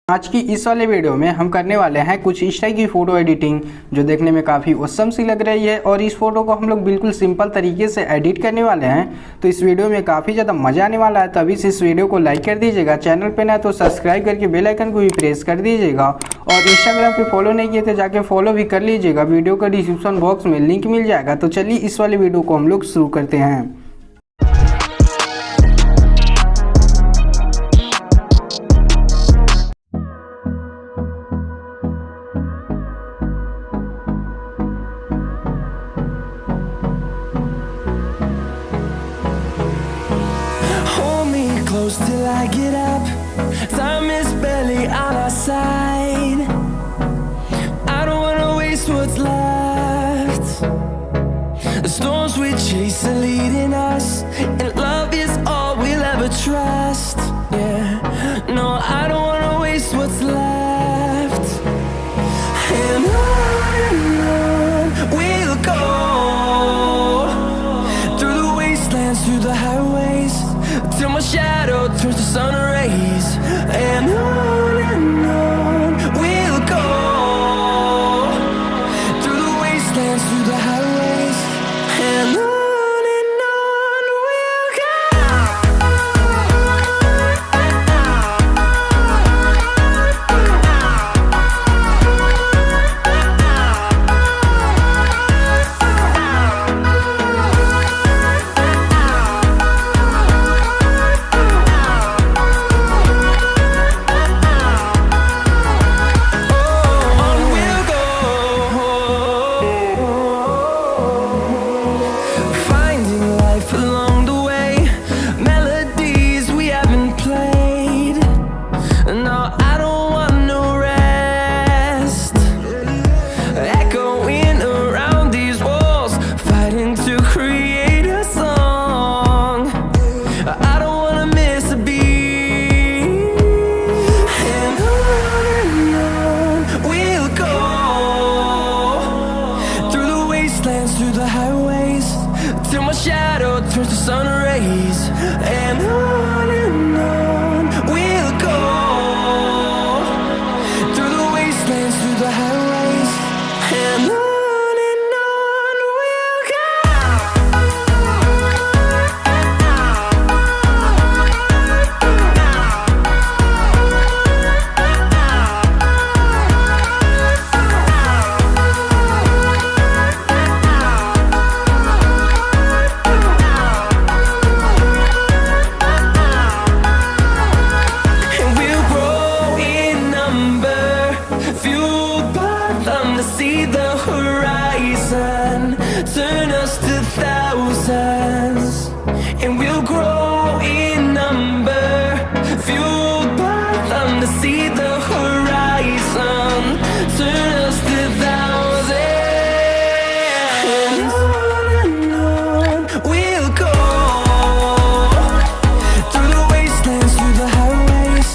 आज की इस वाले वीडियो में हम करने वाले हैं कुछ इस टाइप की फ़ोटो एडिटिंग जो देखने में काफ़ी औसम सी लग रही है और इस फोटो को हम लोग बिल्कुल सिंपल तरीके से एडिट करने वाले हैं। तो इस वीडियो में काफ़ी ज़्यादा मज़ा आने वाला है। तो अभी से इस वीडियो को लाइक कर दीजिएगा, चैनल पे ना तो सब्सक्राइब करके बेल आइकन को भी प्रेस कर दीजिएगा और इंस्टाग्राम पे फॉलो नहीं किए तो जाके फॉलो भी कर लीजिएगा। वीडियो का डिस्क्रिप्शन बॉक्स में लिंक मिल जाएगा। तो चलिए इस वाले वीडियो को हम लोग शुरू करते हैं। Close till I get up. Time is barely on our side. I don't wanna waste what's left. The storms we chase are leading us, and love is all we'll ever trust. Yeah, no, I don't wanna waste what's left. And on we'll go, through the wastelands, through the highways, till my shadow turns to sun rays. And on we'll go, through the wastelands, through the highways. And on we'll go. Through the highways, till my shadow turns to sun rays. And on we'll go, through the wastelands, through the highways. And on we'll go. See the horizon, turn us to thousands, and we'll grow in number, fueled by them. To see the horizon, turn us to thousands, and on we'll go, through the wastelands, through the highways,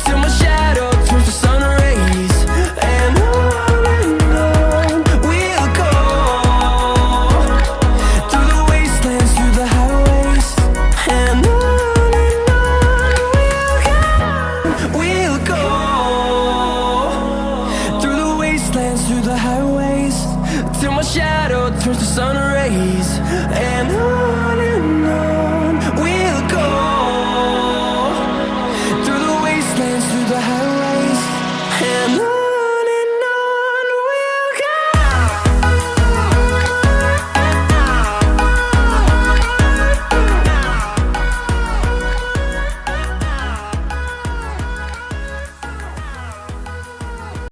till my shadow turns to sun rays. And through the highways, till my shadow turns to sun rays.